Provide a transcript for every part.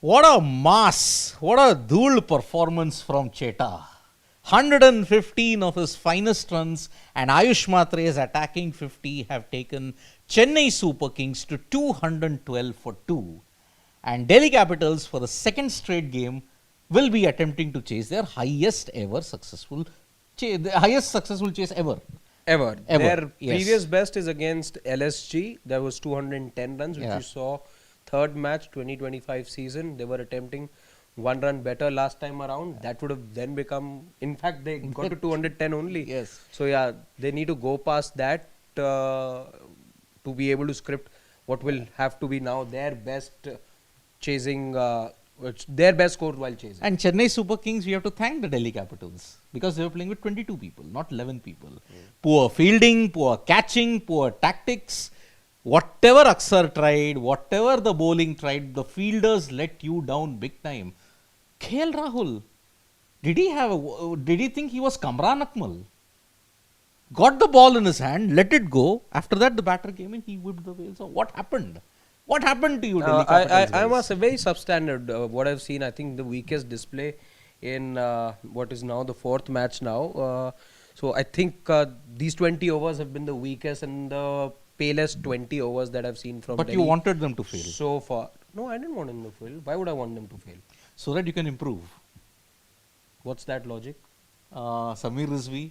What a mass! What a dhool performance from Cheta. 115 of his finest runs and Ayush Mhatre's attacking 50 have taken Chennai Super Kings to 212 for 2. And Delhi Capitals for the second straight game will be attempting to chase their highest successful chase ever. Ever. Their Yes. previous best is against LSG. There was 210 runs, which Yeah. you saw third match 2025 season. They were attempting one run better last time around. That would have then become, in fact, they got to 210 only. Yes. So yeah, they need to go past that to be able to script what will have to be now their best chasing, their best score while chasing. And Chennai Super Kings, we have to thank the Delhi Capitals because they were playing with 22 people, not 11 people. Poor fielding, poor catching, poor tactics. Whatever Aksar tried, whatever the bowling tried, the fielders let you down big time. KL Rahul, did he think he was Kamran Akmal? Got the ball in his hand, let it go. After that, the batter came in, he whipped the whale. So what happened? What happened to you, Delhi Capitals? I guys? must say, very substandard. What I've seen, I think the weakest display in what is now the fourth match now. So I think these 20 overs have been the weakest and the palest 20 overs that I've seen from But Delhi you wanted them to fail so far. No, I didn't want them to fail. Why would I want them to fail? so that you can improve. What's that logic? Samir Rizvi,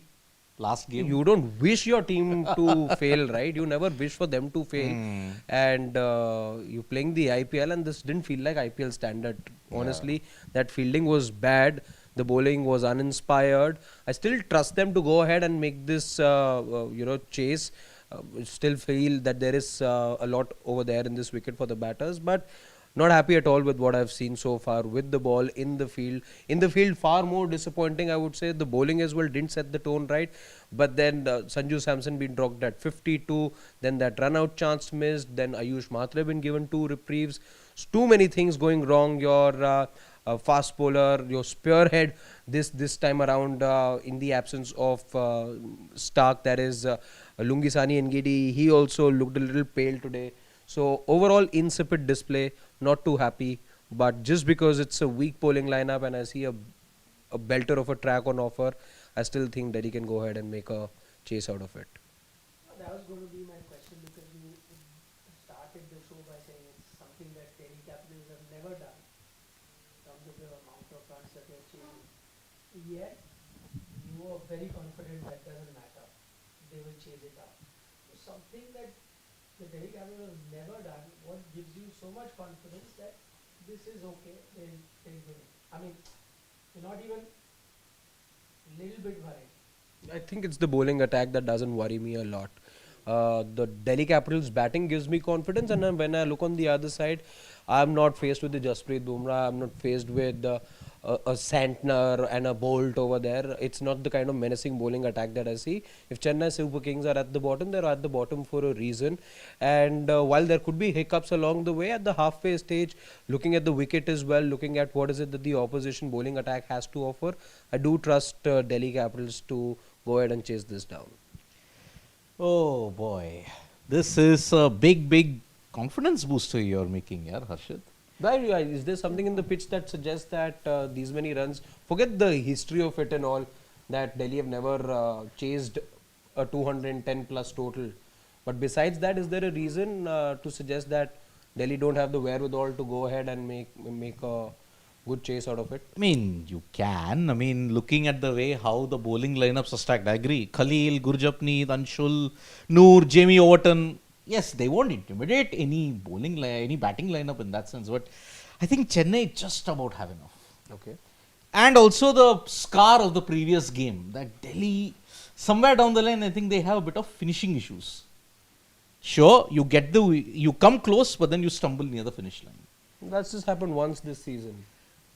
last game. You don't wish your team to fail, right? You never wish for them to fail. And you're playing the IPL, and this didn't feel like IPL standard. Honestly, that fielding was bad. The bowling was uninspired. I still trust them to go ahead and make this, chase. Still feel that there is a lot over there in this wicket for the batters, but not happy at all with what I've seen so far with the ball in the field. In the field, far more disappointing, I would say. The bowling as well didn't set the tone right. But then Sanju Samson being dropped at 52, then that run out chance missed, then Ayush Mhatre been given 2 reprieves. Too many things going wrong. Your fast bowler, your spearhead this time around in the absence of Stark, that is Lungisani Ngidi, he also looked a little pale today. So overall insipid display, not too happy, but just because it's a weak bowling lineup and I see a belter of a track on offer, I still think that he can go ahead and make a chase out of it. That was going to be my question because you started the show by saying it's something that Delhi Capitals have never done in terms of the amount of runs that they're chasing. Yet, you are very confident that doesn't matter. They will chase it up. So something that the Delhi Capitals have never done, what gives you so much confidence that this is okay, they'll win it? I mean, you're not even a little bit worried. I think it's the bowling attack that doesn't worry me a lot. The Delhi Capitals batting gives me confidence, and then when I look on the other side, I'm not faced with the Jasprit Bumrah, I'm not faced with a Santner and a Bolt over there. It's not the kind of menacing bowling attack that I see. If Chennai Super Kings are at the bottom, they're at the bottom for a reason. And while there could be hiccups along the way, at the halfway stage, looking at the wicket as well, looking at what is it that the opposition bowling attack has to offer, I do trust Delhi Capitals to go ahead and chase this down. Oh boy, this is a big confidence booster you're making, yeah, Harshit. Is there something in the pitch that suggests that these many runs, forget the history of it and all, that Delhi have never chased a 210 plus total? But besides that, is there a reason to suggest that Delhi don't have the wherewithal to go ahead and make a good chase out of it? I mean, you can. I mean, looking at the way how the bowling lineups are stacked, I agree. Khalil, Gurjapneet, Anshul, Noor, Jamie Overton. Yes, they won't intimidate any any batting lineup in that sense. But I think Chennai just about have enough. Okay. And also the scar of the previous game, that Delhi, somewhere down the line, I think they have a bit of finishing issues. Sure, you come close, but then you stumble near the finish line. That's just happened once this season.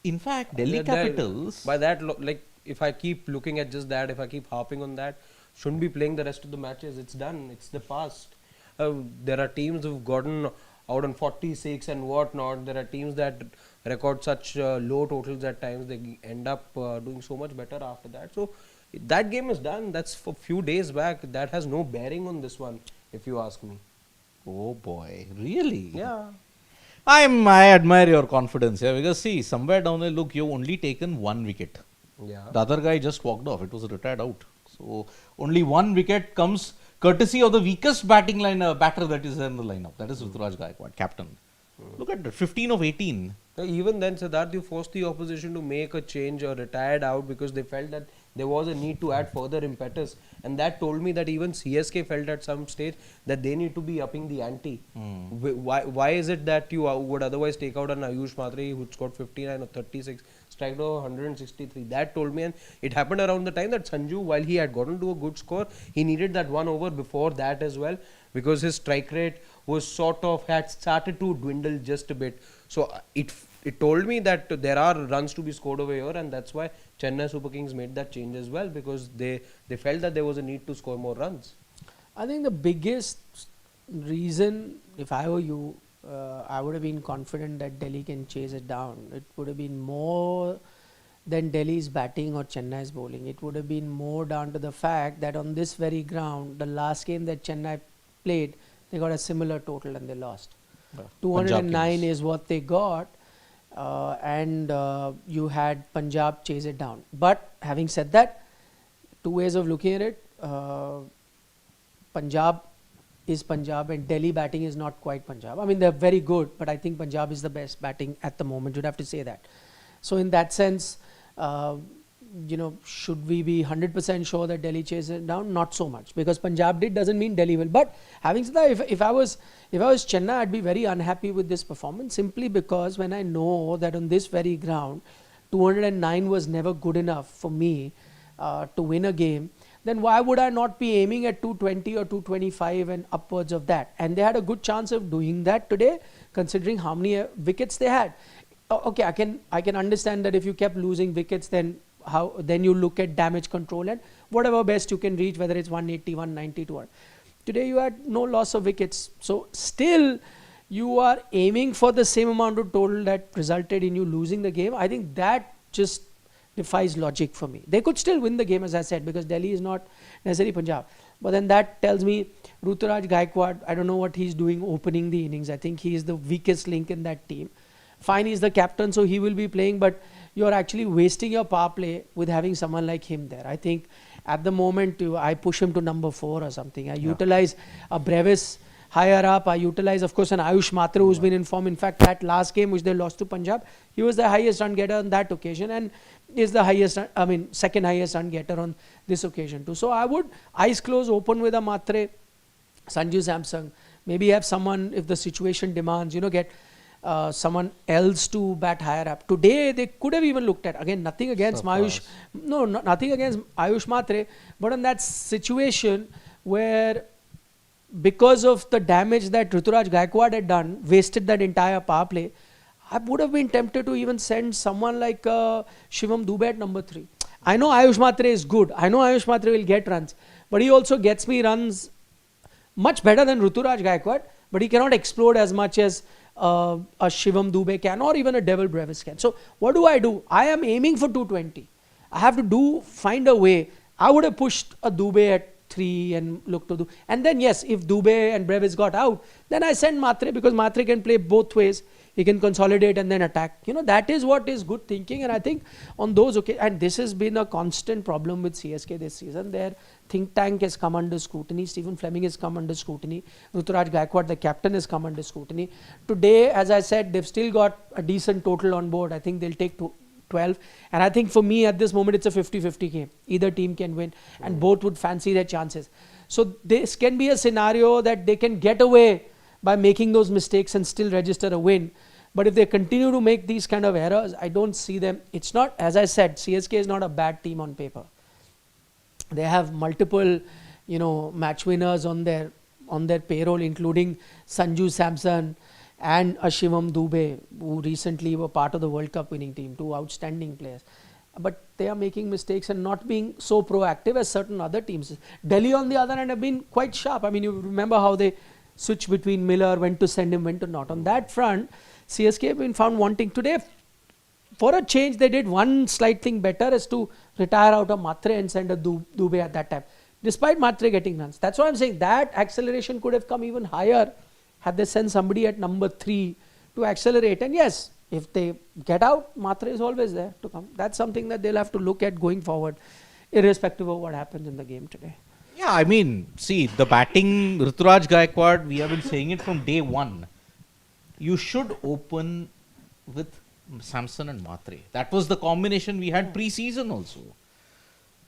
In fact, Delhi Capitals... By that, like, if I keep looking at just that, if I keep harping on that, shouldn't be playing the rest of the matches. It's done. It's the past. There are teams who've gotten out on 46 and whatnot. There are teams that record such low totals at times. They end up doing so much better after that. So that game is done. That's for few days back. That has no bearing on this one, if you ask me. Oh boy, really? Yeah. I admire your confidence here because see, somewhere down there, look, you've only taken one wicket. Yeah. The other guy just walked off. It was a retired out. So only one wicket comes courtesy of the weakest batting line batter that is there in the lineup. That is Ruturaj Gaikwad, captain. Look at that, 15 of 18. Even then, Siddharth, you forced the opposition to make a change or retired out because they felt that there was a need to add further impetus. And that told me that even CSK felt at some stage that they need to be upping the ante. Why is it that you would otherwise take out an Ayush Mhatre who scored 59 or 36, strike out 163? That told me, and it happened around the time that Sanju, while he had gotten to a good score, he needed that one over before that as well because his strike rate was sort of had started to dwindle just a bit. So it told me that there are runs to be scored over here, and that's why Chennai Super Kings made that change as well because they felt that there was a need to score more runs. I think the biggest reason, if I were you, I would have been confident that Delhi can chase it down. It would have been more than Delhi's batting or Chennai's bowling. It would have been more down to the fact that on this very ground, the last game that Chennai played, they got a similar total and they lost. 209 is what they got, and you had Punjab chase it down. But having said that, two ways of looking at it. Punjab is Punjab and Delhi batting is not quite Punjab. I mean, they're very good, but I think Punjab is the best batting at the moment. You'd have to say that. So in that sense, should we be 100% sure that Delhi chases it down? Not so much, because Punjab doesn't mean Delhi will. But having said that, if I was Chennai, I'd be very unhappy with this performance, simply because when I know that on this very ground, 209 was never good enough for me to win a game, then why would I not be aiming at 220 or 225 and upwards of that? And they had a good chance of doing that today, considering how many wickets they had. Okay, I can understand that if you kept losing wickets, then you look at damage control and whatever best you can reach, whether it's 180, 190, 200. Today you had no loss of wickets. So still you are aiming for the same amount of total that resulted in you losing the game. I think that just defies logic for me. They could still win the game, as I said, because Delhi is not necessarily Punjab. But then that tells me Ruturaj Gaikwad, I don't know what he's doing opening the innings. I think he is the weakest link in that team. Fine, he's the captain, so he will be playing, but you're actually wasting your power play with having someone like him there. I think at the moment, I push him to number 4 or something. I utilize a Brevis higher up. I utilize, of course, an Ayush Mhatre who's been in form. In fact, that last game which they lost to Punjab, he was the highest run getter on that occasion and is the second highest run getter on this occasion too. So I would eyes closed open with a Mhatre, Sanju Samson. Maybe have someone, if the situation demands, get someone else to bat higher up. Today they could have even looked at, again, nothing against Ayush Mhatre, but on that situation where, because of the damage that Ruturaj Gaikwad had done, wasted that entire power play, I would have been tempted to even send someone like Shivam Dubey at number 3. I know Ayush Mhatre is good. I know Ayush Mhatre will get runs, but he also gets me runs much better than Ruturaj Gaikwad, but he cannot explode as much as a Shivam Dubey can, or even a Devil Brevis can. So what do? I am aiming for 220. I have to find a way. I would have pushed a Dubey at 3 and look to do. And then yes, if Dubey and Brevis got out, then I send Mhatre, because Mhatre can play both ways. He can consolidate and then attack. That is what is good thinking. And I think on those occasions, and this has been a constant problem with CSK this season, their think tank has come under scrutiny. Stephen Fleming has come under scrutiny. Ruturaj Gaikwad, the captain, has come under scrutiny. Today, as I said, they've still got a decent total on board. I think they'll take 12. And I think for me at this moment, it's a 50-50 game. Either team can win and both would fancy their chances. So this can be a scenario that they can get away by making those mistakes and still register a win. But if they continue to make these kind of errors, I don't see them. It's not, as I said, CSK is not a bad team on paper. They have multiple, match winners on their payroll, including Sanju Samson and Shivam Dubey, who recently were part of the World Cup winning team, 2 outstanding players. But they are making mistakes and not being so proactive as certain other teams. Delhi, on the other hand, have been quite sharp. I mean, you remember how they switched between Miller, when to send him, when to not. On that front, CSK have been found wanting. Today, for a change, they did one slight thing better, as to retire out of Mhatre and send a Dubey at that time, despite Mhatre getting runs. That's why I'm saying that acceleration could have come even higher had they sent somebody at number 3 to accelerate. And yes, if they get out, Mhatre is always there to come. That's something that they'll have to look at going forward, irrespective of what happens in the game today. Yeah, I mean, see, the batting, Rituraj Gaikwad, we have been saying it from day one. You should open with Samson and Mhatre. That was the combination we had pre-season also.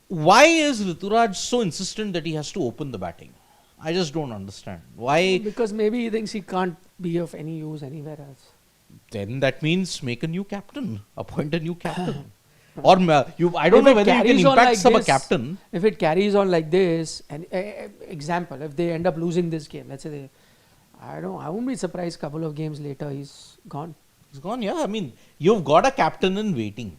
Why is Rituraj so insistent that he has to open the batting? I just don't understand. Why? Because maybe he thinks he can't be of any use anywhere else. Then that means make a new captain, appoint a new captain. Or I don't If know it whether you can carries on impact like sub a this- captain. If it carries on like this, and example, if they end up losing this game, let's say I won't be surprised. Couple of games later, he's gone. He's gone, yeah. I mean, you've got a captain in waiting.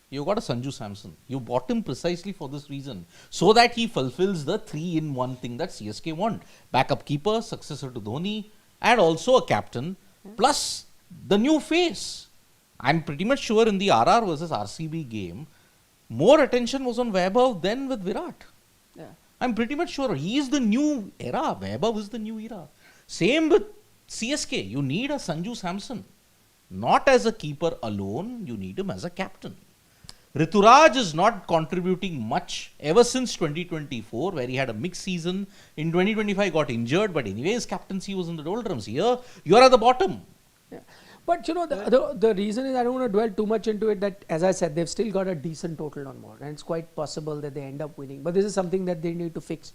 You've got a Sanju Samson. You bought him precisely for this reason. So that he fulfills the 3-in-1 thing that CSK want. Backup keeper, successor to Dhoni, and also a captain, plus the new face. I'm pretty much sure in the RR versus RCB game, more attention was on Vaibhav than with Virat. Yeah. I'm pretty much sure he is the new era. Vaibhav is the new era. Same with CSK. You need a Sanju Samson. Not as a keeper alone, you need him as a captain. Rituraj is not contributing much ever since 2024, where he had a mixed season. In 2025, got injured, but anyway, his captaincy was in the doldrums. Here, you are at the bottom. Yeah. But you know, the reason is I don't want to dwell too much into it, that as I said, they've still got a decent total on board, and it's quite possible that they end up winning. But this is something that they need to fix.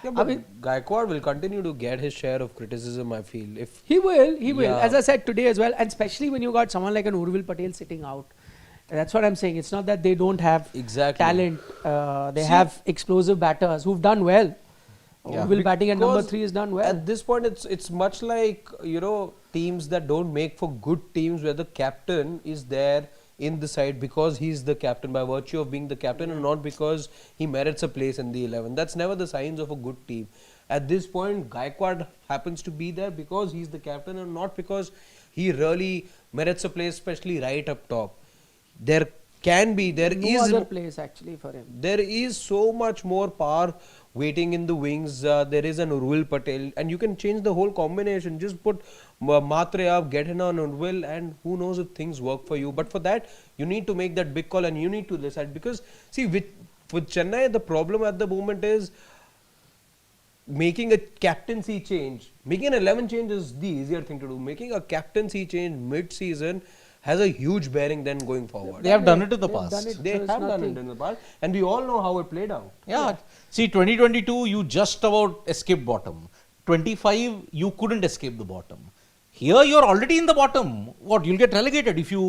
Yeah, but Gaikwad will continue to get his share of criticism, I feel. If He will. Yeah. As I said today as well, and especially when you got someone like an Urvil Patel sitting out. That's what I'm saying. It's not that they don't have Exactly. talent. They have explosive batters who've done well. Yeah. Urvil batting at number Because 3 has done well. At this point, it's much like, teams that don't make for good teams where the captain is there in the side because he's the captain by virtue of being the captain and not because he merits a place in the 11. That's never the signs of a good team. At this point, Gaikwad happens to be there because he's the captain and not because he really merits a place, especially right up top. There no other place actually for him. There is so much more power waiting in the wings. There is an Urvil Patel, and you can change the whole combination. Just put Mhatre up, get in on Urvil, and who knows if things work for you. But for that, you need to make that big call, and you need to decide. Because see, with Chennai, the problem at the moment is making a captaincy change. Making an 11 change is the easier thing to do. Making a captaincy change mid-season has a huge bearing then going forward. They have done it in the They've past. done it. They So have it's done nothing. it in the past, and we all know how it played out. Yeah. See, 2022, you just about escaped bottom. 25, you couldn't escape the bottom. Here, you're already in the bottom. What? You'll get relegated if you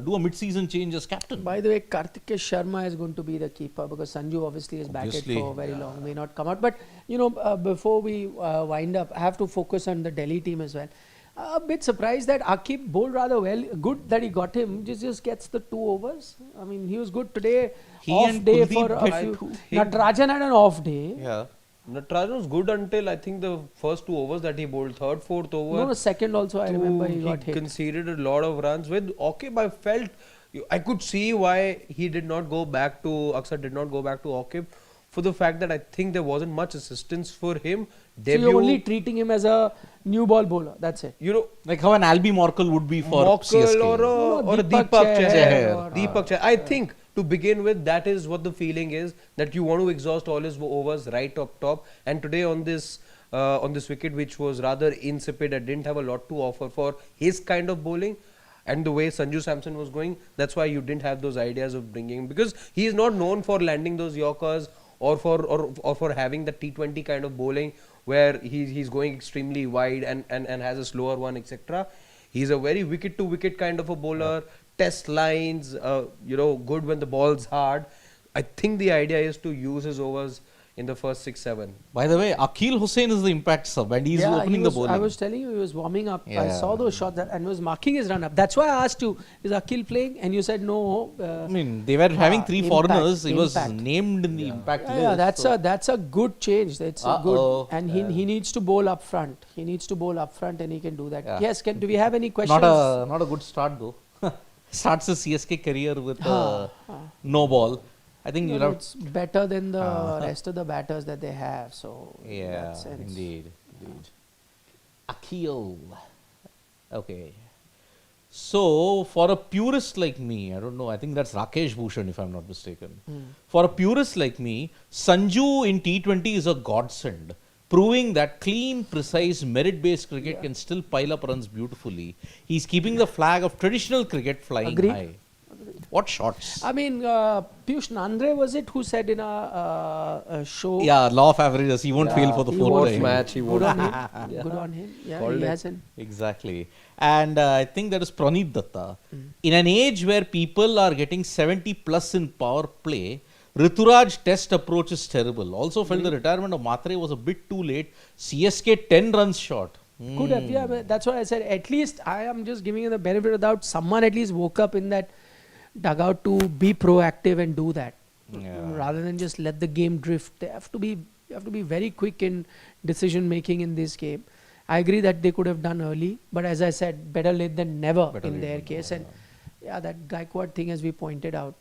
do a mid-season change as captain. By the way, Kartikesh Sharma is going to be the keeper because Sanju obviously is batted Obviously, for very long, may not come out. But before we wind up, I have to focus on the Delhi team as well. A bit surprised that Akib bowled rather well. Good that he got him. Just gets the 2 overs. I mean, he was good today. He Off and day Kuldeep for a had few. two. Natarajan had an off day. Yeah. Natarajan was good until I think the first 2 overs that he bowled, third, fourth over. No, second also I remember he got hit. Conceded a lot of runs. With Akib, I felt I could see why he did not go back to Aksar did not go back to Akib, for the fact that I think there wasn't much assistance for him. So you're only treating him as a new ball bowler. That's it. Like how an Albie Morkel would be for Morkel CSK. or a Deepak Deepak Chahar Chahar. or- Deepak Chahar. I think to begin with, that is what the feeling is, that you want to exhaust all his overs right up top. And today on this wicket, which was rather insipid and didn't have a lot to offer for his kind of bowling, and the way Sanju Samson was going, that's why you didn't have those ideas of bringing him, because he is not known for landing those Yorkers or for having the T20 kind of bowling where he's going extremely wide and has a slower one, etc. He's a very wicket to wicket kind of a bowler. Test lines, good when the ball's hard. I think the idea is to use his overs in the first 6-7. By the way, Akhil Hussain is the impact sub and he's opening the bowling. I was telling you, he was warming up. I Yeah. saw those shots and was marking his run up. That's why I asked you, is Akhil playing? And you said no. I mean, they were having 3 impact, foreigners. He was impact. named in the impact list. Yeah, that's so- that's a good change. That's a Uh-oh. good, and he needs to bowl up front. He needs to bowl up front, and he can do that. Yeah. Yes. Do we have any questions? not a good start though. Starts his CSK career with no ball. I think No, you'll no, have. it's better than the rest of the batters that they have. So in Yeah, that sense. indeed. Akhil. Okay. So, for a purist like me, I don't know, I think that's Rakesh Bhushan if I'm not mistaken. For a purist like me, Sanju in T20 is a godsend, proving that clean, precise, merit-based cricket can still pile up runs beautifully. He's keeping the flag of traditional cricket flying Agreed. high. What shots? I mean, Piyush Nandre was it who said in a show? Yeah, law of averages, he won't fail for the he fourth won't time. match, he Good won't. on him. Good on him. Yeah, Called he it. hasn't. Exactly. And I think that is Praneeth Datta. In an age where people are getting 70 plus in power play, Rituraj test approach is terrible. Also felt the retirement of Mhatre was a bit too late. CSK 10 runs short. Could have, yeah. But that's why I said at least I am just giving you the benefit of the doubt. Someone at least woke up in that dugout to be proactive and do that, rather than just let the game drift. They have to be. You have to be very quick in decision making in this game. I agree that they could have done early, but as I said, better late than never in their case. And yeah, that Gaikwad thing, as we pointed out,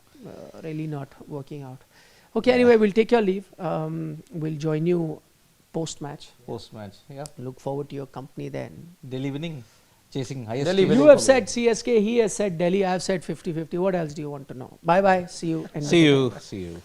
really not working out. Okay, anyway, we'll take your leave. We'll join you post-match. Post-match, yeah. Look forward to your company then. Delhi winning, chasing highest. Delhi score. You have said CSK, he has said Delhi, I have said 50-50. What else do you want to know? Bye-bye. See you. See you. See you.